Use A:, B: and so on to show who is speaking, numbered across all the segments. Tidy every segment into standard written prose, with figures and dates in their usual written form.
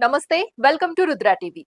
A: నమస్తే. Welcome to Rudra TV.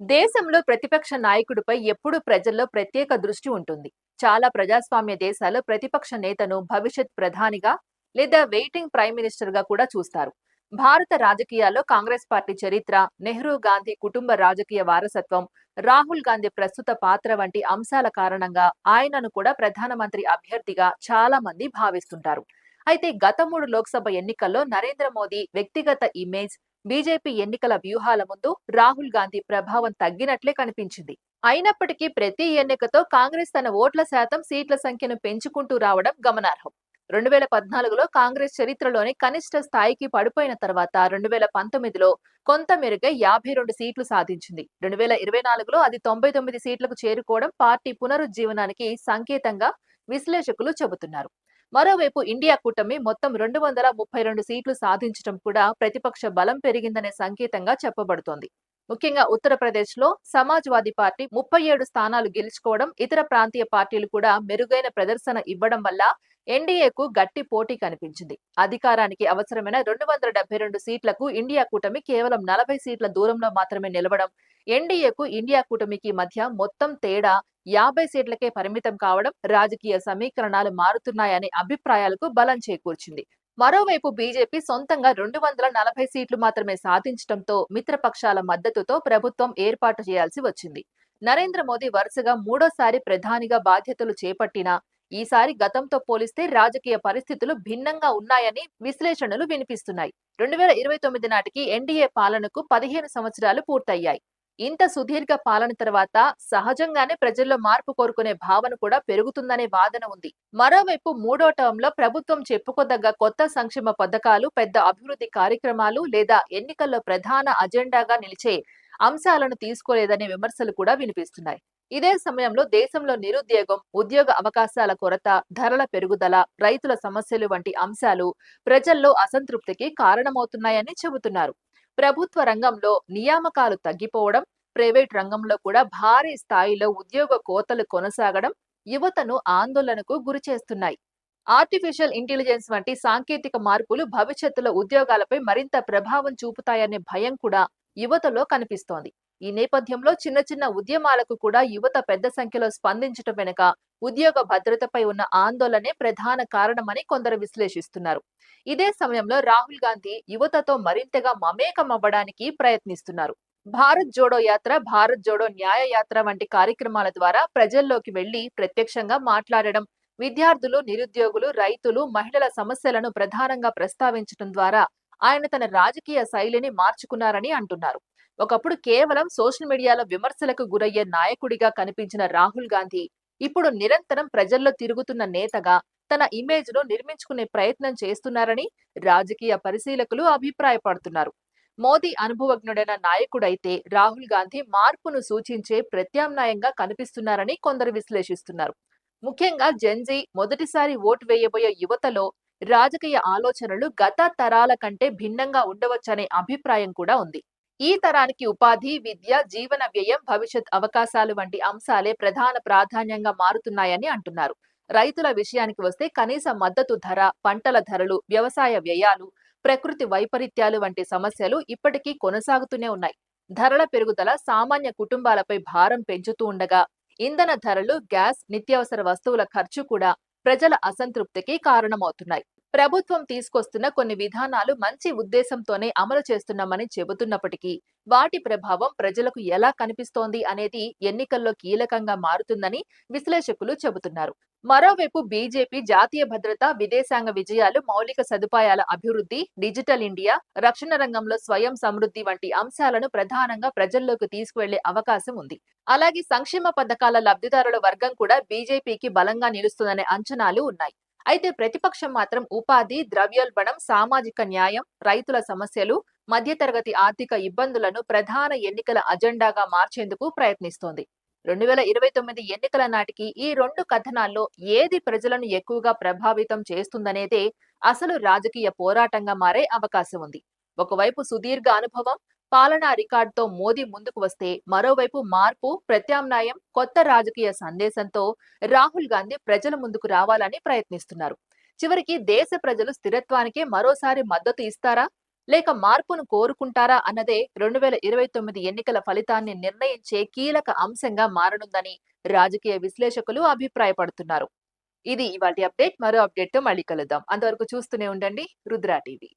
A: దేశంలో ప్రతిపక్ష నాయకుడిపై ఎప్పుడూ ప్రజల్లో ప్రత్యేక దృష్టి ఉంటుంది. చాలా ప్రజాస్వామ్య దేశాలు ప్రతిపక్ష నేతను భవిష్యత్ ప్రధానిగా లేదా వెయిటింగ్ ప్రైమ్ మినిస్టర్ గా కూడా చూస్తారు. భారత రాజకీయాల్లో కాంగ్రెస్ పార్టీ చరిత్ర, నెహ్రూ గాంధీ కుటుంబ రాజకీయ వారసత్వం, రాహుల్ గాంధీ ప్రస్తుత పాత్ర వంటి అంశాల కారణంగా ఆయనను కూడా ప్రధానమంత్రి అభ్యర్థిగా చాలా మంది భావిస్తుంటారు. అయితే గత 3 లోక్సభ ఎన్నికల్లో నరేంద్ర మోదీ వ్యక్తిగత ఇమేజ్, బీజేపీ ఎన్నికల వ్యూహాల ముందు రాహుల్ గాంధీ ప్రభావం తగ్గినట్లే కనిపించింది. అయినప్పటికీ ప్రతి ఎన్నికతో కాంగ్రెస్ తన ఓట్ల శాతం, సీట్ల సంఖ్యను పెంచుకుంటూ రావడం గమనార్హం. 2014లో కాంగ్రెస్ చరిత్రలోనే కనిష్ట స్థాయికి పడిపోయిన తర్వాత 2019లో కొంత మెరుగై 52 సీట్లు సాధించింది. 2024లో అది 99 సీట్లకు చేరుకోవడం పార్టీ పునరుజ్జీవనానికి సంకేతంగా విశ్లేషకులు చెబుతున్నారు. మరోవైపు ఇండియా కూటమి మొత్తం 232 సీట్లు సాధించడం కూడా ప్రతిపక్ష బలం పెరిగిందనే సంకేతంగా చెప్పబడుతోంది. ముఖ్యంగా ఉత్తరప్రదేశ్ లో సమాజ్వాదీ పార్టీ 37 స్థానాలు గెలుచుకోవడం, ఇతర ప్రాంతీయ పార్టీలు కూడా మెరుగైన ప్రదర్శన ఇవ్వడం వల్ల ఎన్డీఏకు గట్టి పోటీ కనిపించింది. అధికారానికి అవసరమైన 272 సీట్లకు ఇండియా కూటమి కేవలం 40 సీట్ల దూరంలో మాత్రమే నిలవడం, ఎన్డీఏకు ఇండియా కూటమికి మధ్య మొత్తం తేడా 50 సీట్లకే పరిమితం కావడం రాజకీయ సమీకరణాలు మారుతున్నాయనే అభిప్రాయాలకు బలం చేకూర్చింది. మరోవైపు బీజేపీ సొంతంగా 240 సీట్లు మాత్రమే సాధించడంతో మిత్రపక్షాల మద్దతుతో ప్రభుత్వం ఏర్పాటు చేయాల్సి వచ్చింది. నరేంద్ర మోదీ వరుసగా మూడోసారి ప్రధానిగా బాధ్యతలు చేపట్టినా ఈసారి గతంతో పోలిస్తే రాజకీయ పరిస్థితులు భిన్నంగా ఉన్నాయని విశ్లేషణలు వినిపిస్తున్నాయి. 2029 నాటికి ఎన్డీఏ పాలనకు 15 సంవత్సరాలు పూర్తయ్యాయి. ఇంత సుదీర్ఘ పాలన తర్వాత సహజంగానే ప్రజల్లో మార్పు కోరుకునే భావన కూడా పెరుగుతుందనే వాదన ఉంది. మరోవైపు మూడో టర్మ్ లో ప్రభుత్వం చెప్పుకోదగ్గ కొత్త సంక్షేమ పథకాలు, పెద్ద అభివృద్ధి కార్యక్రమాలు లేదా ఎన్నికల్లో ప్రధాన అజెండాగా నిలిచే అంశాలను తీసుకోలేదనే విమర్శలు కూడా వినిపిస్తున్నాయి. ఇదే సమయంలో దేశంలో నిరుద్యోగం, ఉద్యోగ అవకాశాల కొరత, ధరల పెరుగుదల, రైతుల సమస్యలు వంటి అంశాలు ప్రజల్లో అసంతృప్తికి కారణమవుతున్నాయని చెబుతున్నారు. ప్రభుత్వ రంగంలో నియామకాలు తగ్గిపోవడం, ప్రైవేట్ రంగంలో కూడా భారీ స్థాయిలో ఉద్యోగ కోతలు కొనసాగడం యువతను ఆందోళనకు గురిచేస్తున్నాయి. ఆర్టిఫిషియల్ ఇంటెలిజెన్స్ వంటి సాంకేతిక మార్పులు భవిష్యత్తులో ఉద్యోగాలపై మరింత ప్రభావం చూపుతాయనే భయం కూడా యువతలో కనిపిస్తోంది. ఈ నేపథ్యంలో చిన్న చిన్న ఉద్యమాలకు కూడా యువత పెద్ద సంఖ్యలో స్పందించడం వెనుక ఉద్యోగ భద్రతపై ఉన్న ఆందోళనే ప్రధాన కారణమని కొందరు విశ్లేషిస్తున్నారు. ఇదే సమయంలో రాహుల్ గాంధీ యువతతో మరింతగా మమేకమవ్వడానికి ప్రయత్నిస్తున్నారు. భారత్ జోడో యాత్ర, భారత్ జోడో న్యాయ యాత్ర వంటి కార్యక్రమాల ద్వారా ప్రజల్లోకి వెళ్లి ప్రత్యక్షంగా మాట్లాడడం, విద్యార్థులు, నిరుద్యోగులు, రైతులు, మహిళల సమస్యలను ప్రధానంగా ప్రస్తావించడం ద్వారా ఆయన తన రాజకీయ శైలిని మార్చుకున్నారని అంటున్నారు. ఒకప్పుడు కేవలం సోషల్ మీడియాలో విమర్శలకు గురయ్యే నాయకుడిగా కనిపించిన రాహుల్ గాంధీ ఇప్పుడు నిరంతరం ప్రజల్లో తిరుగుతున్న నేతగా తన ఇమేజ్ ను నిర్మించుకునే ప్రయత్నం చేస్తున్నారని రాజకీయ పరిశీలకులు అభిప్రాయపడుతున్నారు. మోదీ అనుభవజ్ఞుడైన నాయకుడైతే రాహుల్ గాంధీ మార్పును సూచించే ప్రత్యామ్నాయంగా కనిపిస్తున్నారని కొందరు విశ్లేషిస్తున్నారు. ముఖ్యంగా జెన్జీ, మొదటిసారి ఓటు వేయబోయే యువతలో రాజకీయ ఆలోచనలు గత తరాల కంటే భిన్నంగా ఉండవచ్చనే అభిప్రాయం కూడా ఉంది. ఈ తరానికి ఉపాధి, విద్య, జీవన వ్యయం, భవిష్యత్ అవకాశాలు వంటి అంశాలే ప్రధాన ప్రాధాన్యంగా మారుతున్నాయని అంటున్నారు. రైతుల విషయానికి వస్తే కనీస మద్దతు ధర, పంటల ధరలు, వ్యవసాయ వ్యయాలు, ప్రకృతి వైపరీత్యాలు వంటి సమస్యలు ఇప్పటికీ కొనసాగుతూనే ఉన్నాయి. ధరల పెరుగుదల సామాన్య కుటుంబాలపై భారం పెంచుతూ ఉండగా, ఇంధన ధరలు, గ్యాస్, నిత్యావసర వస్తువుల ఖర్చు కూడా ప్రజల అసంతృప్తికి కారణమవుతున్నాయి. ప్రభుత్వం తీసుకొస్తున్న కొన్ని విధానాలు మంచి ఉద్దేశంతోనే అమలు చేస్తున్నామని చెబుతున్నప్పటికీ వాటి ప్రభావం ప్రజలకు ఎలా కనిపిస్తోంది అనేది ఎన్నికల్లో కీలకంగా మారుతుందని విశ్లేషకులు చెబుతున్నారు. మరోవైపు బీజేపీ జాతీయ భద్రత, విదేశాంగ విజయాలు, మౌలిక సదుపాయాల అభివృద్ధి, డిజిటల్ ఇండియా, రక్షణ రంగంలో స్వయం సమృద్ధి వంటి అంశాలను ప్రధానంగా ప్రజల్లోకి తీసుకువెళ్లే అవకాశం ఉంది. అలాగే సంక్షేమ పథకాల లబ్ధిదారుల వర్గం కూడా బీజేపీకి బలంగా నిలుస్తుందనే అంచనాలు ఉన్నాయి. అయితే ప్రతిపక్షం మాత్రం ఉపాధి, ద్రవ్యోల్బణం, సామాజిక న్యాయం, రైతుల సమస్యలు, మధ్యతరగతి ఆర్థిక ఇబ్బందులను ప్రధాన ఎన్నికల అజెండాగా మార్చేందుకు ప్రయత్నిస్తోంది. 2029 ఎన్నికల నాటికి ఈ రెండు కథనాల్లో ఏది ప్రజలను ఎక్కువగా ప్రభావితం చేస్తుందనేదే అసలు రాజకీయ పోరాటంగా మారే అవకాశం ఉంది. ఒకవైపు సుదీర్ఘ అనుభవం, పాలనా రికార్డుతో మోదీ ముందుకు వస్తే, మరోవైపు మార్పు, ప్రత్యామ్నాయం, కొత్త రాజకీయ సందేశంతో రాహుల్ గాంధీ ప్రజల ముందుకు రావాలని ప్రయత్నిస్తున్నారు. చివరికి దేశ ప్రజలు స్థిరత్వానికే మరోసారి మద్దతు ఇస్తారా? లేక మార్పును కోరుకుంటారా అన్నదే 2029 ఎన్నికల ఫలితాన్ని నిర్ణయించే కీలక అంశంగా మారనుందని రాజకీయ విశ్లేషకులు అభిప్రాయపడుతున్నారు. ఇది ఇవాల్టి అప్డేట్. మరో అప్డేట్‌తో మళ్ళీ కలుద్దాం. అంతవరకు చూస్తూనే ఉండండి రుద్ర టీవీ.